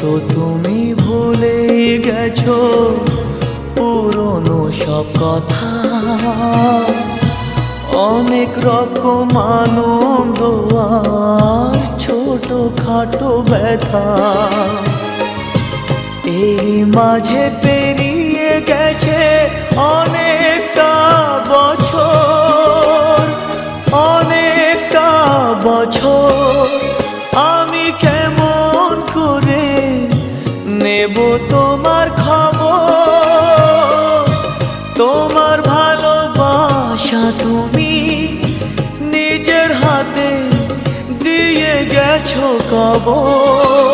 হয়তো তুমি ভুলে গেছো পুরনো সব কথা, অনেক রকম আনন্দ আর ছোটখাটো ব্যথা। এই মাঝে পেরিয়ে গেছে অনেকটা বছর, অনেকটা বছর। আমি কেমন করে নেব তোমার খবর? তোমার ভালোবাসা তুমি নিজের হাতে দিয়ে গেছো কবর।